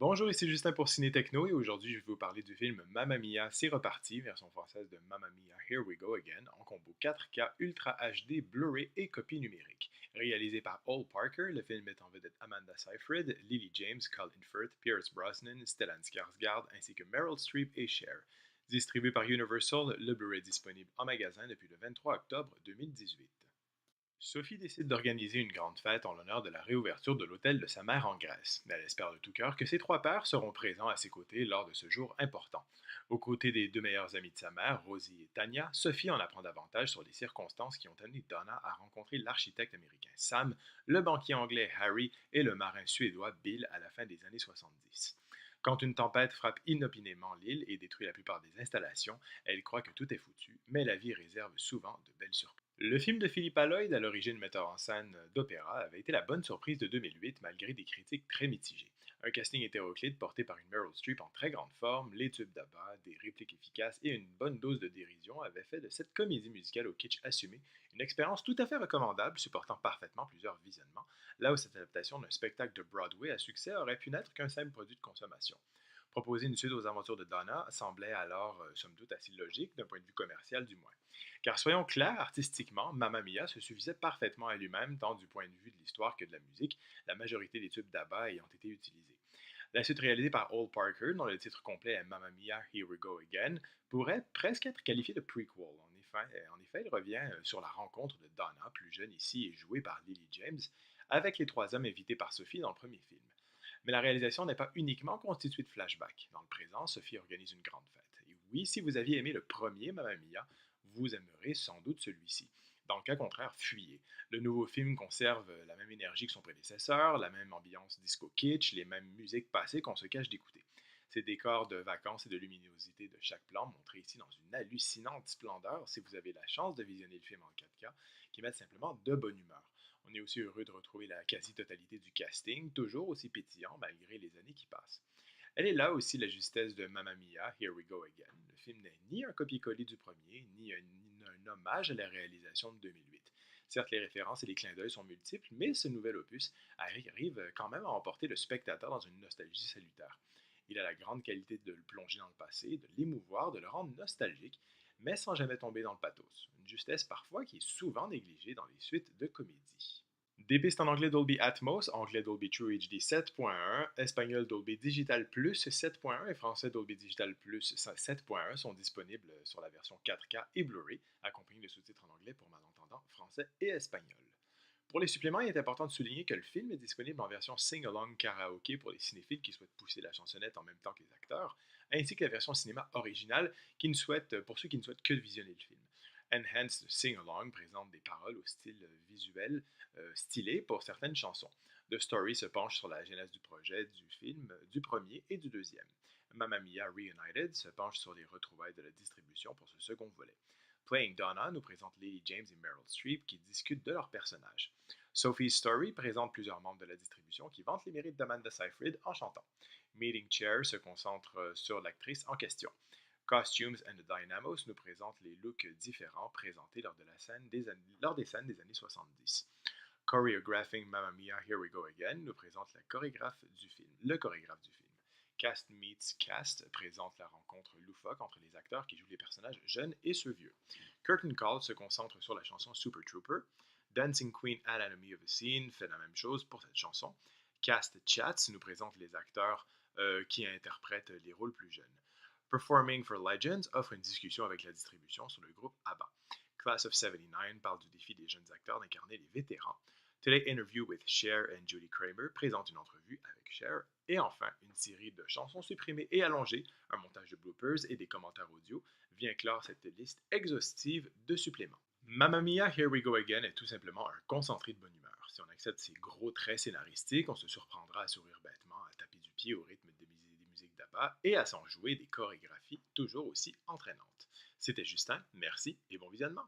Bonjour, ici Justin pour Ciné Techno et aujourd'hui je vais vous parler du film Mamma Mia, c'est reparti, version française de Mamma Mia, Here We Go Again, en combo 4K Ultra HD, Blu-ray et copie numérique. Réalisé par Paul Parker, le film met en vedette Amanda Seyfried, Lily James, Colin Firth, Pierce Brosnan, Stellan Skarsgård ainsi que Meryl Streep et Cher. Distribué par Universal, le Blu-ray est disponible en magasin depuis le 23 octobre 2018. Sophie décide d'organiser une grande fête en l'honneur de la réouverture de l'hôtel de sa mère en Grèce. Elle espère de tout cœur que ses trois pères seront présents à ses côtés lors de ce jour important. Aux côtés des deux meilleures amies de sa mère, Rosie et Tanya, Sophie en apprend davantage sur les circonstances qui ont amené Donna à rencontrer l'architecte américain Sam, le banquier anglais Harry et le marin suédois Bill à la fin des années 70. Quand une tempête frappe inopinément l'île et détruit la plupart des installations, elle croit que tout est foutu, mais la vie réserve souvent de belles surprises. Le film de Philippa Lloyd, à l'origine metteur en scène d'opéra, avait été la bonne surprise de 2008 malgré des critiques très mitigées. Un casting hétéroclite porté par une Meryl Streep en très grande forme, les tubes d'Abba, des répliques efficaces et une bonne dose de dérision avaient fait de cette comédie musicale au kitsch assumé une expérience tout à fait recommandable supportant parfaitement plusieurs visionnements, là où cette adaptation d'un spectacle de Broadway à succès aurait pu n'être qu'un simple produit de consommation. Proposer une suite aux aventures de Donna semblait alors, somme toute, assez logique d'un point de vue commercial du moins. Car soyons clairs, artistiquement, Mamma Mia se suffisait parfaitement à lui-même tant du point de vue de l'histoire que de la musique, la majorité des tubes d'Abba ayant été utilisés. La suite réalisée par Paul Parker, dont le titre complet est Mamma Mia, Here We Go Again, pourrait presque être qualifiée de prequel. En effet, il revient sur la rencontre de Donna, plus jeune ici et jouée par Lily James, avec les trois hommes invités par Sophie dans le premier film. Mais la réalisation n'est pas uniquement constituée de flashbacks. Dans le présent, Sophie organise une grande fête. Et oui, si vous aviez aimé le premier Mamma Mia, vous aimerez sans doute celui-ci. Dans le cas contraire, fuyez. Le nouveau film conserve la même énergie que son prédécesseur, la même ambiance disco kitsch, les mêmes musiques passées qu'on se cache d'écouter. Ces décors de vacances et de luminosité de chaque plan montrés ici dans une hallucinante splendeur si vous avez la chance de visionner le film en 4K, qui mettent simplement de bonne humeur. On est aussi heureux de retrouver la quasi-totalité du casting, toujours aussi pétillant malgré les années qui passent. Elle est là aussi la justesse de Mamma Mia, Here We Go Again. Le film n'est ni un copier-coller du premier, ni un hommage à la réalisation de 2008. Certes, les références et les clins d'œil sont multiples, mais ce nouvel opus arrive quand même à emporter le spectateur dans une nostalgie salutaire. Il a la grande qualité de le plonger dans le passé, de l'émouvoir, de le rendre nostalgique, mais sans jamais tomber dans le pathos. Une justesse parfois qui est souvent négligée dans les suites de comédie. Des pistes en anglais Dolby Atmos, anglais Dolby True HD 7.1, espagnol Dolby Digital Plus 7.1 et français Dolby Digital Plus 7.1 sont disponibles sur la version 4K et Blu-ray, accompagnés de sous-titres en anglais pour malentendants français et espagnol. Pour les suppléments, il est important de souligner que le film est disponible en version sing-along karaoké pour les cinéphiles qui souhaitent pousser la chansonnette en même temps que les acteurs, ainsi que la version cinéma originale pour ceux qui ne souhaitent que visionner le film. Enhanced Sing-Along présente des paroles au style visuel stylé pour certaines chansons. The Story se penche sur la genèse du projet du film, du premier et du deuxième. Mamma Mia Reunited se penche sur les retrouvailles de la distribution pour ce second volet. Playing Donna nous présente Lily James et Meryl Streep qui discutent de leurs personnages. Sophie's Story présente plusieurs membres de la distribution qui vantent les mérites d'Amanda Seyfried en chantant. Meeting Chair se concentre sur l'actrice en question. Costumes and the Dynamos nous présente les looks différents présentés lors des scènes des années 70. Choreographing Mamma Mia, Here We Go Again nous présente le chorégraphe du film. Cast Meets Cast présente la rencontre loufoque entre les acteurs qui jouent les personnages jeunes et ceux vieux. Curtain Call se concentre sur la chanson Super Trooper. Dancing Queen Anatomy of a Scene fait la même chose pour cette chanson. Cast Chats nous présente les acteurs qui interprètent les rôles plus jeunes. Performing for Legends offre une discussion avec la distribution sur le groupe ABBA. Class of 79 parle du défi des jeunes acteurs d'incarner les vétérans. Today Interview with Cher and Judy Kramer présente une entrevue avec Cher. Et enfin, une série de chansons supprimées et allongées, un montage de bloopers et des commentaires audio vient clore cette liste exhaustive de suppléments. Mamma Mia, Here We Go Again est tout simplement un concentré de bonne humeur. Si on accepte ces gros traits scénaristiques, on se surprendra à sourire bêtement, à taper du pied au rythme des musiques d'Abba et à s'en jouer des chorégraphies toujours aussi entraînantes. C'était Justin, merci et bon visionnement.